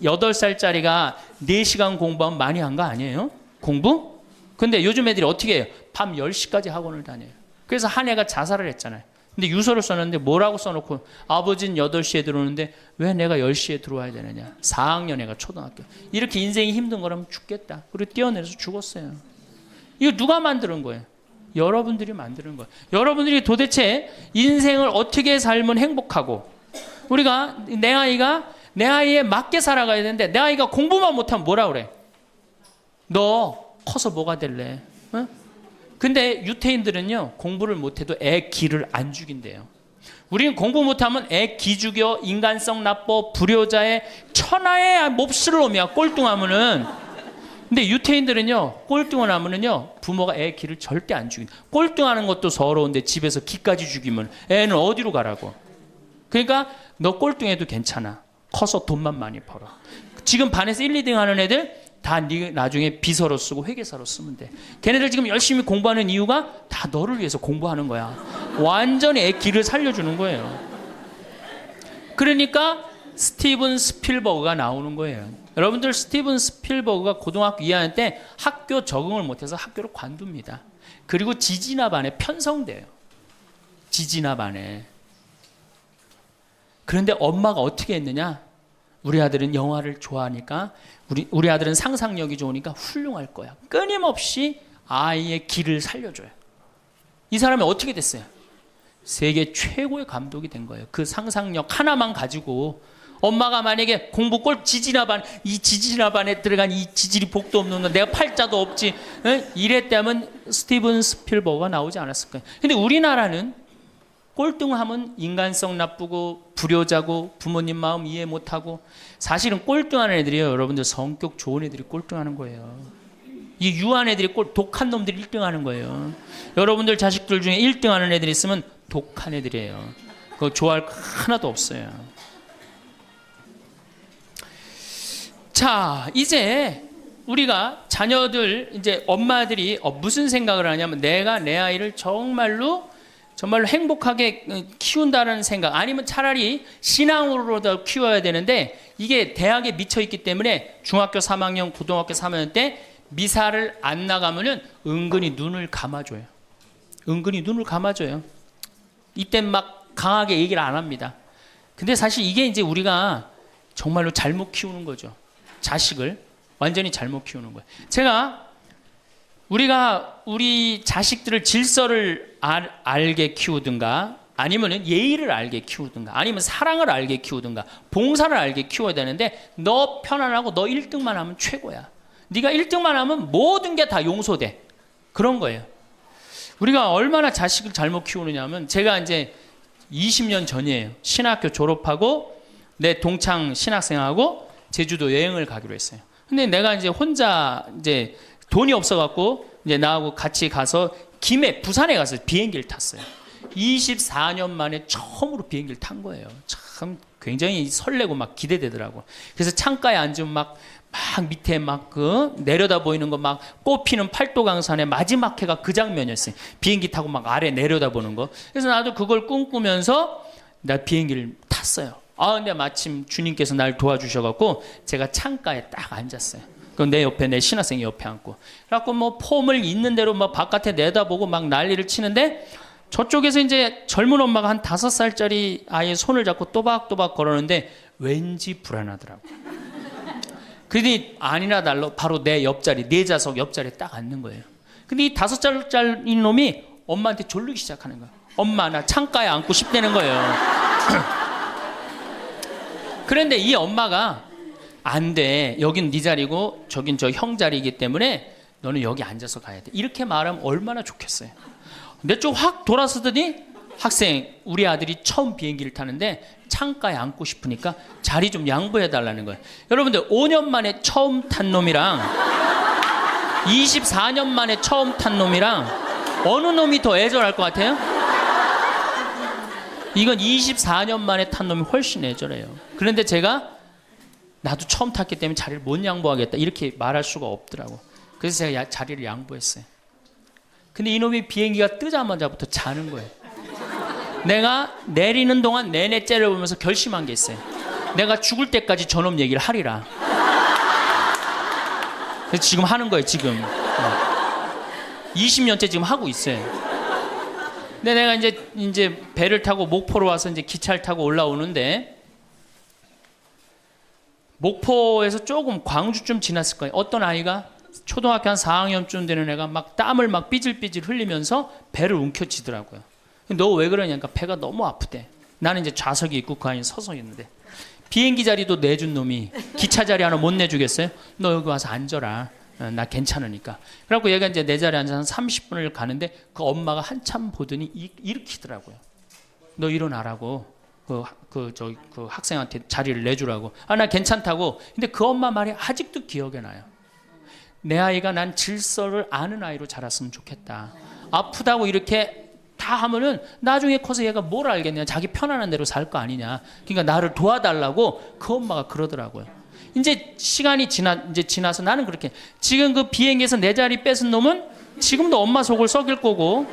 8살짜리가 4시간 공부하면 많이 한 거 아니에요? 공부? 근데 요즘 애들이 어떻게 해요? 밤 10시까지 학원을 다녀요. 그래서 한 애가 자살을 했잖아요. 근데 유서를 썼는데 뭐라고 써놓고, 아버지는 8시에 들어오는데 왜 내가 10시에 들어와야 되느냐. 4학년 애가 초등학교. 이렇게 인생이 힘든 거라면 죽겠다. 그리고 뛰어내려서 죽었어요. 이거 누가 만드는 거예요? 여러분들이 만드는 거예요. 여러분들이 도대체 인생을 어떻게 살면 행복하고, 우리가 내 아이에 맞게 살아가야 되는데 내 아이가 공부만 못하면 뭐라 그래? 너 커서 뭐가 될래? 어? 근데 유태인들은요, 공부를 못해도 애 기를 안 죽인대요. 우리는 공부 못하면 애 기죽여, 인간성 나빠, 불효자의 천하의 몹쓸 놈이야, 꼴뚱하면은. 근데 유태인들은요, 꼴뚱을 하면은요, 부모가 애 기를 절대 안 죽인다. 꼴뚱하는 것도 서러운데 집에서 기까지 죽이면 애는 어디로 가라고. 그러니까 너 꼴뚱해도 괜찮아. 커서 돈만 많이 벌어. 지금 반에서 1, 2등 하는 애들 다 나중에 비서로 쓰고 회계사로 쓰면 돼. 걔네들 지금 열심히 공부하는 이유가 다 너를 위해서 공부하는 거야. 완전히 애 기를 살려주는 거예요. 그러니까 스티븐 스필버그가 나오는 거예요. 여러분들, 스티븐 스필버그가 고등학교 2학년 때 학교 적응을 못해서 학교를 관둡니다. 그리고 지지나 반에 편성돼요. 지지나 반에. 그런데 엄마가 어떻게 했느냐? 우리 아들은 영화를 좋아하니까, 우리 아들은 상상력이 좋으니까 훌륭할 거야. 끊임없이 아이의 기를 살려줘요. 이 사람이 어떻게 됐어요? 세계 최고의 감독이 된 거예요. 그 상상력 하나만 가지고. 엄마가 만약에 공부 꼴 지지나반, 이 지지나반에 들어간 이 지질이 복도 없는 건 내가 팔자도 없지, 이랬다면 스티븐 스필버그가 나오지 않았을 거예요. 근데 우리나라는 꼴등하면 인간성 나쁘고 불효자고 부모님 마음 이해 못하고, 사실은 꼴등하는 애들이에요. 여러분들, 성격 좋은 애들이 꼴등하는 거예요. 이 유한 애들이 독한 놈들이 1등하는 거예요. 여러분들 자식들 중에 1등하는 애들이 있으면 독한 애들이에요. 그거 좋아할 거 하나도 없어요. 자, 이제 우리가 자녀들, 이제 엄마들이 무슨 생각을 하냐면, 내가 내 아이를 정말로 행복하게 키운다는 생각, 아니면 차라리 신앙으로도 키워야 되는데, 이게 대학에 미쳐 있기 때문에 중학교 3학년, 고등학교 3학년 때 미사를 안 나가면은 은근히 눈을 감아줘요. 은근히 눈을 감아줘요. 이때 막 강하게 얘기를 안 합니다. 근데 사실 이게 이제 우리가 정말로 잘못 키우는 거죠. 자식을 완전히 잘못 키우는 거예요. 우리가 우리 자식들을 질서를 알게 키우든가, 아니면 예의를 알게 키우든가, 아니면 사랑을 알게 키우든가, 봉사를 알게 키워야 되는데, 너 편안하고 너 1등만 하면 최고야. 네가 1등만 하면 모든 게 다 용서돼. 그런 거예요. 우리가 얼마나 자식을 잘못 키우느냐 하면, 제가 이제 20년 전이에요. 신학교 졸업하고 내 동창 신학생하고 제주도 여행을 가기로 했어요. 근데 내가 이제 혼자 이제 돈이 없어갖고 이제 나하고 같이 가서 김해, 부산에 가서 비행기를 탔어요. 24년 만에 처음으로 비행기를 탄 거예요. 참 굉장히 설레고 막 기대되더라고. 그래서 창가에 앉으면 막 밑에 내려다 보이는 거, 막 꽃피는 팔도강산의 마지막 해가 그 장면이었어요. 비행기 타고 막 아래 내려다 보는 거. 그래서 나도 그걸 꿈꾸면서 나 비행기를 탔어요. 근데 마침 주님께서 날 도와주셔갖고 제가 창가에 딱 앉았어요. 그럼 내 옆에 내 신학생이 옆에 앉고, 그래갖고 뭐 폼을 있는 대로 막 바깥에 내다보고 막 난리를 치는데, 저쪽에서 이제 젊은 엄마가 한 5살짜리 아이의 손을 잡고 또박또박 걸었는데 왠지 불안하더라고. 그러더니 아니나 달라 바로 내 옆자리, 내 좌석 옆자리에 딱 앉는 거예요. 근데 이 5살짜리 놈이 엄마한테 졸르기 시작하는 거야. 엄마, 나 창가에 앉고 싶다는 거예요. 그런데 이 엄마가, 안 돼, 여긴 네 자리고 저긴 저 형 자리이기 때문에 너는 여기 앉아서 가야 돼, 이렇게 말하면 얼마나 좋겠어요. 내 쪽 확 돌아서더니, 학생, 우리 아들이 처음 비행기를 타는데 창가에 앉고 싶으니까 자리 좀 양보해 달라는 거예요. 여러분들, 5년 만에 처음 탄 놈이랑 24년 만에 처음 탄 놈이랑 어느 놈이 더 애절할 것 같아요? 이건 24년 만에 탄 놈이 훨씬 애절해요. 그런데 제가 나도 처음 탔기 때문에 자리를 못 양보하겠다, 이렇게 말할 수가 없더라고. 그래서 제가 자리를 양보했어요. 근데 이놈이 비행기가 뜨자마자부터 자는 거예요. 내가 내리는 동안 내내 째려보면서 결심한 게 있어요. 내가 죽을 때까지 저놈 얘기를 하리라. 그래서 지금 하는 거예요, 지금. 20년째 지금 하고 있어요. 근데 내가 이제 배를 타고 목포로 와서 이제 기차를 타고 올라오는데, 목포에서 조금 광주쯤 지났을 거예요. 어떤 아이가 초등학교 한 4학년쯤 되는 애가 막 땀을 막 삐질삐질 흘리면서 배를 움켜쥐더라고요. 너 왜 그러냐니까 배가 너무 아프대. 나는 이제 좌석이 있고 그 안에 서서 있는데, 비행기 자리도 내준 놈이 기차 자리 하나 못 내주겠어요? 너 여기 와서 앉아라. 나 괜찮으니까. 그래갖고 얘가 이제 내 자리에 앉아서 30분을 가는데 그 엄마가 한참 보더니 일으키더라고요. 너 일어나라고. 그 학생한테 자리를 내주라고. 나 괜찮다고. 근데 그 엄마 말이 아직도 기억에 나요. 내 아이가 난 질서를 아는 아이로 자랐으면 좋겠다. 아프다고 이렇게 다 하면은 나중에 커서 얘가 뭘 알겠냐. 자기 편안한 대로 살 거 아니냐. 그러니까 나를 도와달라고 그 엄마가 그러더라고요. 이제 시간이 지나서 나는 그렇게 지금 그 비행기에서 내 자리 뺏은 놈은 지금도 엄마 속을 썩일 거고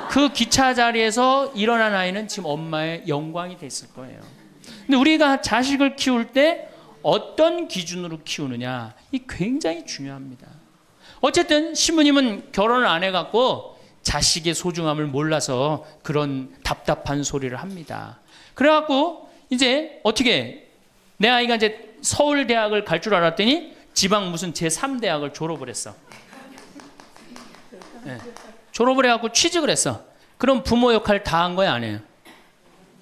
그 기차 자리에서 일어난 아이는 지금 엄마의 영광이 됐을 거예요. 근데 우리가 자식을 키울 때 어떤 기준으로 키우느냐 이 굉장히 중요합니다. 어쨌든 신부님은 결혼을 안 해갖고 자식의 소중함을 몰라서 그런 답답한 소리를 합니다. 그래갖고 이제 어떻게 내 아이가 이제 서울대학을 갈 줄 알았더니 지방 무슨 제3대학을 졸업을 했어. 네. 졸업을 해갖고 취직을 했어. 그럼 부모 역할 다 한 거야, 안 해요?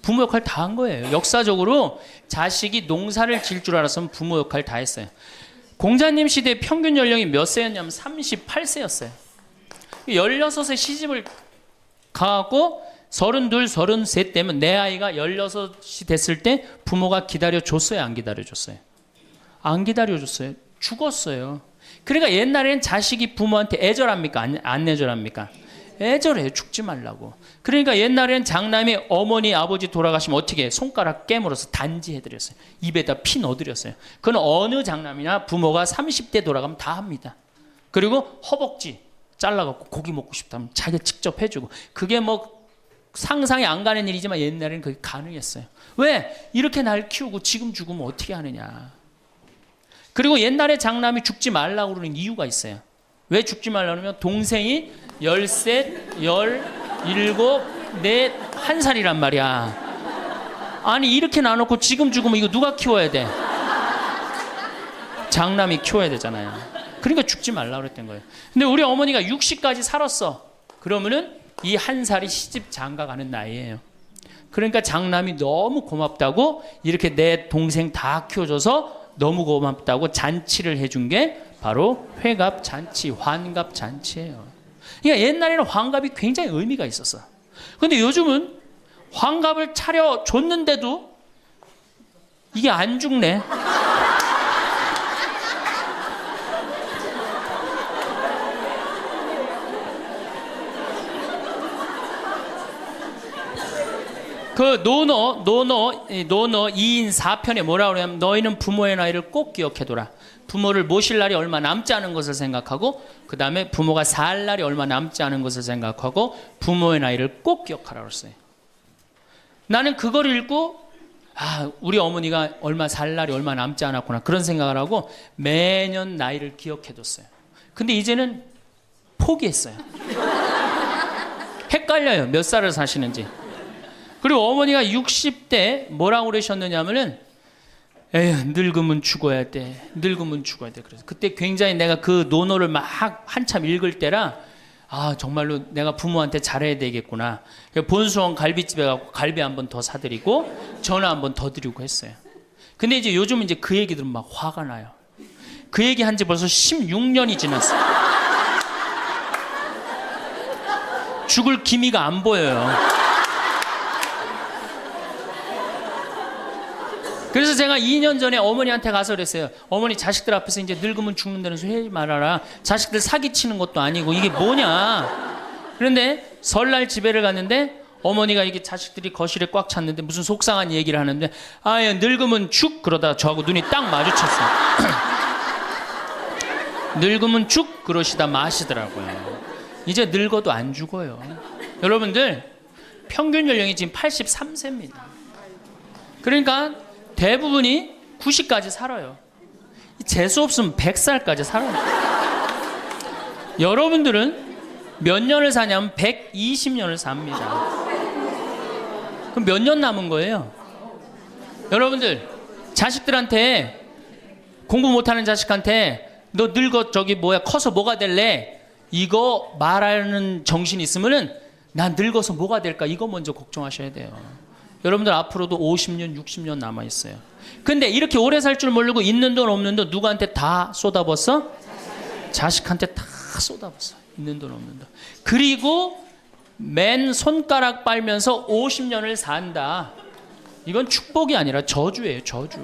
부모 역할 다 한 거예요. 역사적으로 자식이 농사를 지을 줄 알았으면 부모 역할 다 했어요. 공자님 시대 평균 연령이 몇 세였냐면 38세였어요. 16세 시집을 가고 32, 33 때면 내 아이가 16이 됐을 때 부모가 기다려줬어요? 안 기다려줬어요? 안 기다려줬어요. 죽었어요. 그러니까 옛날에는 자식이 부모한테 애절합니까? 안 애절합니까? 애절해요. 죽지 말라고. 그러니까 옛날에는 장남이 어머니 아버지 돌아가시면 어떻게 손가락 깨물어서 단지해드렸어요. 입에다 피 넣어드렸어요. 그건 어느 장남이나 부모가 30대 돌아가면 다 합니다. 그리고 허벅지 잘라갖고 고기 먹고 싶다면 자기가 직접 해주고 그게 뭐 상상이 안 가는 일이지만 옛날에는 그게 가능했어요. 왜? 이렇게 날 키우고 지금 죽으면 어떻게 하느냐. 그리고 옛날에 장남이 죽지 말라고 그러는 이유가 있어요. 왜 죽지 말라고 그러면 동생이 13, 17, 4, 1살이란 말이야. 아니 이렇게 나눠놓고 지금 죽으면 이거 누가 키워야 돼? 장남이 키워야 되잖아요. 그러니까 죽지 말라고 그랬던 거예요. 근데 우리 어머니가 60까지 살았어. 그러면은 이 1살이 시집 장가 가는 나이예요. 그러니까 장남이 너무 고맙다고 이렇게 내 동생 다 키워줘서 너무 고맙다고 잔치를 해준 게 바로 회갑잔치, 환갑잔치예요. 그러니까 옛날에는 환갑이 굉장히 의미가 있었어. 그런데 요즘은 환갑을 차려줬는데도 이게 안 죽네. 그 노노 2인 4편에 뭐라고 그러냐면 너희는 부모의 나이를 꼭 기억해둬라. 부모를 모실 날이 얼마 남지 않은 것을 생각하고 그 다음에 부모가 살 날이 얼마 남지 않은 것을 생각하고 부모의 나이를 꼭 기억하라고 했어요. 나는 그걸 읽고 우리 어머니가 살 날이 얼마 남지 않았구나 그런 생각을 하고 매년 나이를 기억해뒀어요. 근데 이제는 포기했어요. 헷갈려요. 몇 살을 사시는지. 그리고 어머니가 60대 뭐라고 그러셨느냐면은 에휴 늙으면 죽어야 돼. 늙으면 죽어야 돼. 그래서 그때 굉장히 내가 그 논어를 막 한참 읽을 때라 정말로 내가 부모한테 잘해야 되겠구나. 본수원 갈비집에 가고 갈비 한 번 더 사드리고 전화 한 번 더 드리고 했어요. 근데 이제 요즘 이제 그 얘기 들으면 막 화가 나요. 그 얘기 한 지 벌써 16년이 지났어요. 죽을 기미가 안 보여요. 그래서 제가 2년 전에 어머니한테 가서 그랬어요. 어머니 자식들 앞에서 이제 늙으면 죽는다는 소리 하지 말아라. 자식들 사기치는 것도 아니고 이게 뭐냐. 그런데 설날 집에를 갔는데 어머니가 이게 자식들이 거실에 꽉 찼는데 무슨 속상한 얘기를 하는데 늙으면 죽 그러다가 저하고 눈이 딱 마주쳤어요. 늙으면 죽 그러시다 마시더라고요. 이제 늙어도 안 죽어요. 여러분들 평균 연령이 지금 83세입니다. 그러니까 대부분이 90까지 살아요. 재수 없으면 100살까지 살아요. 여러분들은 몇 년을 사냐면 120년을 삽니다. 그럼 몇 년 남은 거예요? 여러분들 자식들한테 공부 못하는 자식한테 너 늙어 커서 뭐가 될래? 이거 말하는 정신이 있으면은 난 늙어서 뭐가 될까? 이거 먼저 걱정하셔야 돼요. 여러분들 앞으로도 50년, 60년 남아있어요. 근데 이렇게 오래 살 줄 모르고 있는 돈 없는 돈 누구한테 다 쏟아붓어? 자식한테 다 쏟아붓어. 있는 돈 없는 돈. 그리고 맨 손가락 빨면서 50년을 산다. 이건 축복이 아니라 저주예요. 저주.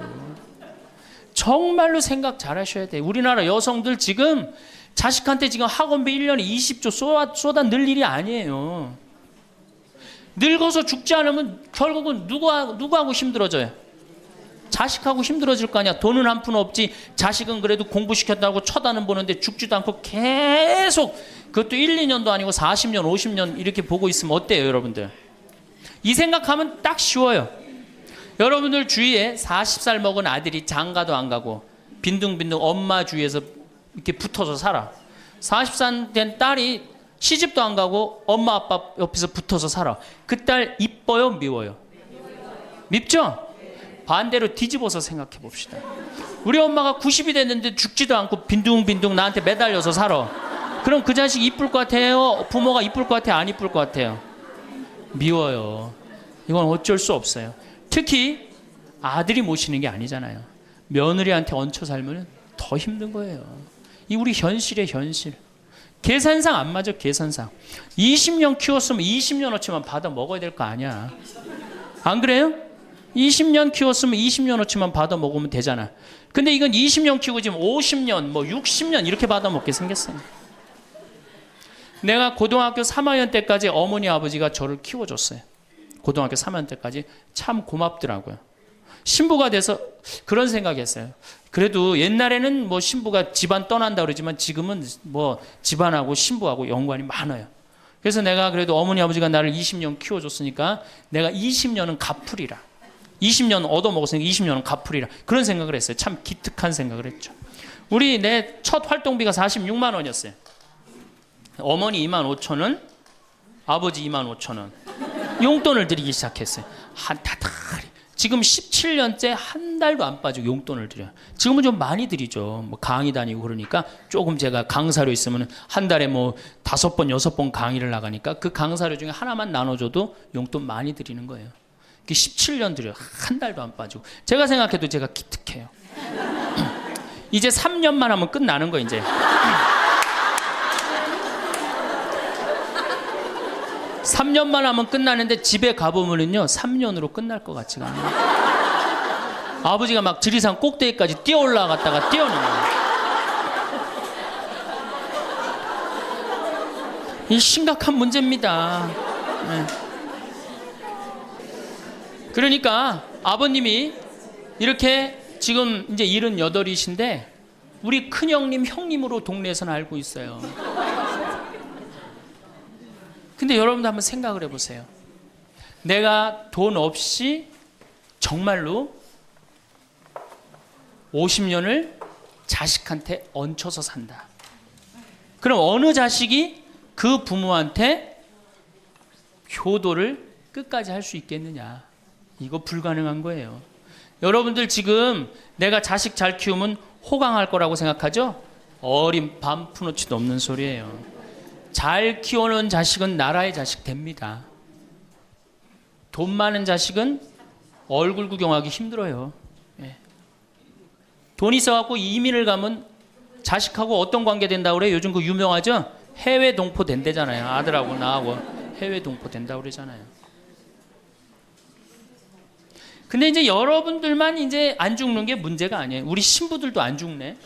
정말로 생각 잘 하셔야 돼요. 우리나라 여성들 지금 자식한테 지금 학원비 1년에 20조 쏟아 넣을 일이 아니에요. 늙어서 죽지 않으면 결국은 누구하고 힘들어져요? 자식하고 힘들어질 거 아니야. 돈은 한 푼 없지. 자식은 그래도 공부시켰다고 쳐다는 보는데 죽지도 않고 계속, 그것도 1, 2년도 아니고 40년, 50년 이렇게 보고 있으면 어때요, 여러분들? 이 생각하면 딱 쉬워요. 여러분들 주위에 40살 먹은 아들이 장가도 안 가고 빈둥빈둥 엄마 주위에서 이렇게 붙어서 살아. 40살 된 딸이 시집도 안 가고 엄마 아빠 옆에서 붙어서 살아. 그 딸 이뻐요, 미워요? 밉죠? 반대로 뒤집어서 생각해 봅시다. 우리 엄마가 90이 됐는데 죽지도 않고 빈둥빈둥 나한테 매달려서 살아. 그럼 그 자식 이쁠 것 같아요? 부모가 이쁠 것 같아요? 안 이쁠 것 같아요? 미워요. 이건 어쩔 수 없어요. 특히 아들이 모시는 게 아니잖아요. 며느리한테 얹혀 살면 더 힘든 거예요. 이 우리 현실의 현실. 계산상 안 맞아. 계산상 20년 키웠으면 20년어치만 받아 먹어야 될 거 아니야. 안 그래요? 20년 키웠으면 20년어치만 받아 먹으면 되잖아. 근데 이건 20년 키우고 지금 50년 뭐 60년 이렇게 받아 먹게 생겼어요. 내가 고등학교 3학년 때까지 어머니 아버지가 저를 키워줬어요. 고등학교 3학년 때까지 참 고맙더라고요. 신부가 돼서 그런 생각했어요. 그래도 옛날에는 뭐 신부가 집안 떠난다 그러지만 지금은 뭐 집안하고 신부하고 연관이 많아요. 그래서 내가 그래도 어머니 아버지가 나를 20년 키워줬으니까 내가 20년은 갚으리라. 20년 얻어먹었으니까 20년은 갚으리라. 그런 생각을 했어요. 참 기특한 생각을 했죠. 내 첫 활동비가 46만 원이었어요. 어머니 2만 5천 원, 아버지 2만 5천 원. 용돈을 드리기 시작했어요. 한 달이. 지금 17년째 한 달도 안 빠지고 용돈을 드려요. 지금은 좀 많이 드리죠. 뭐 강의 다니고 그러니까 조금 제가 강사료 있으면 한 달에 뭐 5번, 6번 강의를 나가니까 그 강사료 중에 하나만 나눠줘도 용돈 많이 드리는 거예요. 17년 드려요. 한 달도 안 빠지고. 제가 생각해도 제가 기특해요. 이제 3년만 하면 끝나는 거예요, 이제. 3년만 하면 끝나는데 집에 가보면은요 3년으로 끝날 것 같지가 않아요. 아버지가 막 지리산 꼭대기까지 뛰어 올라갔다가 뛰어내려요. 이 심각한 문제입니다. 네. 그러니까 아버님이 이렇게 지금 이제 78이신데 우리 큰형님 형님으로 동네에서는 알고 있어요. 근데 여러분도 한번 생각을 해보세요. 내가 돈 없이 정말로 50년을 자식한테 얹혀서 산다. 그럼 어느 자식이 그 부모한테 효도를 끝까지 할 수 있겠느냐. 이거 불가능한 거예요. 여러분들 지금 내가 자식 잘 키우면 호강할 거라고 생각하죠? 어린 반푼어치도 없는 소리예요. 잘 키워놓은 자식은 나라의 자식 됩니다. 돈 많은 자식은 얼굴 구경하기 힘들어요. 예. 돈 있어갖고 이민을 가면 자식하고 어떤 관계 된다고 그래요? 요즘 그 유명하죠? 해외 동포 된대잖아요. 아들하고 나하고 해외 동포 된다고 그러잖아요. 근데 이제 여러분들만 이제 안 죽는 게 문제가 아니에요. 우리 신부들도 안 죽네.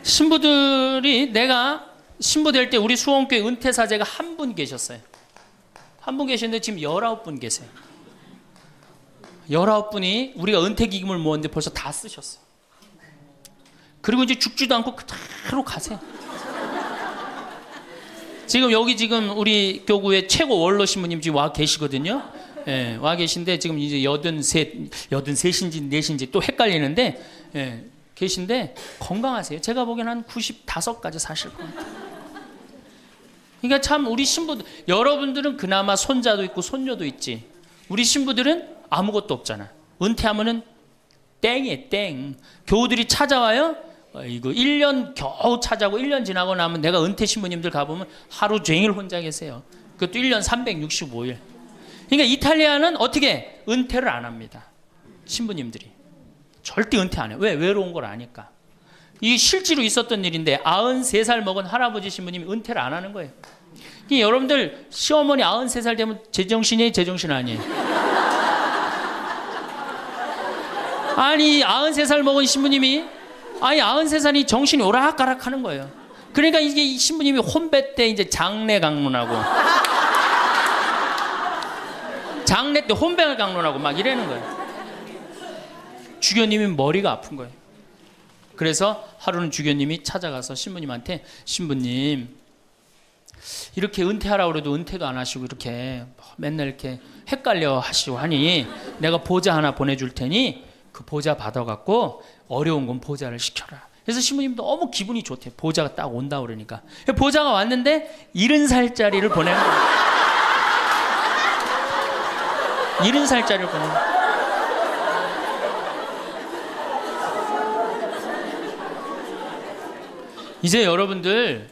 신부들이 내가 신부 될 때 우리 수원교회 은퇴사제가 한 분 계셨어요. 한 분 계셨는데 지금 19분 계세요. 19분이 우리가 은퇴기금을 모았는데 벌써 다 쓰셨어요. 그리고 이제 죽지도 않고 그대로 가세요. 지금 여기 지금 우리 교구의 최고 원로 신부님 지금 와 계시거든요. 예, 와 계신데 지금 이제 83인지 4인지 또 헷갈리는데 예, 계신데 건강하세요. 제가 보기엔 한 95까지 사실 것 같아요. 그러니까 참 우리 신부들, 여러분들은 그나마 손자도 있고 손녀도 있지. 우리 신부들은 아무것도 없잖아. 은퇴하면은 땡이에요, 땡. 교우들이 찾아와요. 이거 1년 겨우 찾아고 1년 지나고 나면 내가 은퇴 신부님들 가보면 하루 종일 혼자 계세요. 그것도 1년 365일. 그러니까 이탈리아는 어떻게 은퇴를 안 합니다. 신부님들이. 절대 은퇴 안 해. 왜? 외로운 걸 아니까. 이게 실제로 있었던 일인데 93살 먹은 할아버지 신부님이 은퇴를 안 하는 거예요. 여러분들 시어머니 93살 되면 제정신이에요? 제정신 아니에요? 아니 93살 먹은 신부님이 93살이 정신이 오락가락 하는 거예요. 그러니까 이게 이 신부님이 혼배 때 이제 장례 강론하고 장례 때 혼배 강론하고 막 이러는 거예요. 주교님이 머리가 아픈 거예요. 그래서 하루는 주교님이 찾아가서 신부님한테 신부님 이렇게 은퇴하라고 그래도 은퇴도 안 하시고 이렇게 맨날 이렇게 헷갈려 하시고 하니 내가 보자 하나 보내줄 테니 그 보자 받아갖고 어려운 건 보자를 시켜라. 그래서 신부님 너무 기분이 좋대. 보자가 딱 온다 그러니까. 보자가 왔는데 70살짜리를 보내는 거예요. 70살짜리를 보내는 거예요. 이제 여러분들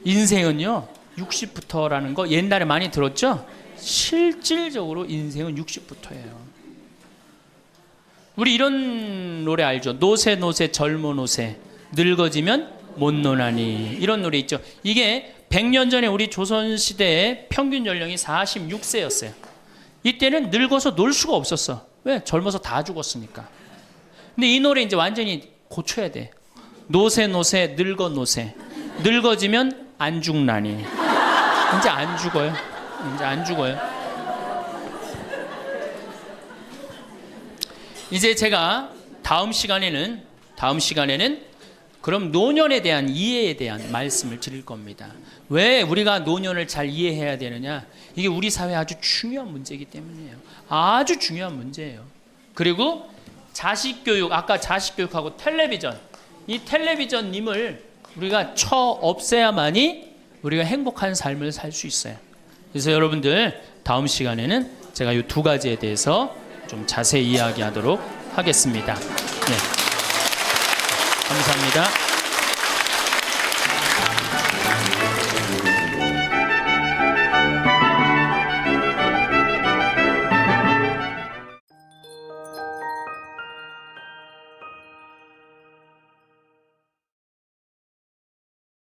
인생은요 60부터라는 거 옛날에 많이 들었죠? 실질적으로 인생은 60부터예요. 우리 이런 노래 알죠? 노세 노세 젊어 노세 늙어지면 못 노나니 이런 노래 있죠. 이게 100년 전에 우리 조선시대의 평균 연령이 46세였어요. 이때는 늙어서 놀 수가 없었어. 왜? 젊어서 다 죽었으니까. 근데 이 노래 이제 완전히 고쳐야 돼. 노세 노세 늙어 노세 늙어지면 안 죽나니 이제 안 죽어요. 이제 안 죽어요. 이제 제가 다음 시간에는 그럼 노년에 대한 이해에 대한 말씀을 드릴 겁니다. 왜 우리가 노년을 잘 이해해야 되느냐? 이게 우리 사회에 아주 중요한 문제이기 때문이에요. 아주 중요한 문제예요. 그리고 자식교육, 아까 자식교육하고 텔레비전, 이 텔레비전님을 우리가 쳐 없애야만이 우리가 행복한 삶을 살 수 있어요. 그래서 여러분들 다음 시간에는 제가 이 두 가지에 대해서 좀 자세히 이야기하도록 하겠습니다. 네. 감사합니다.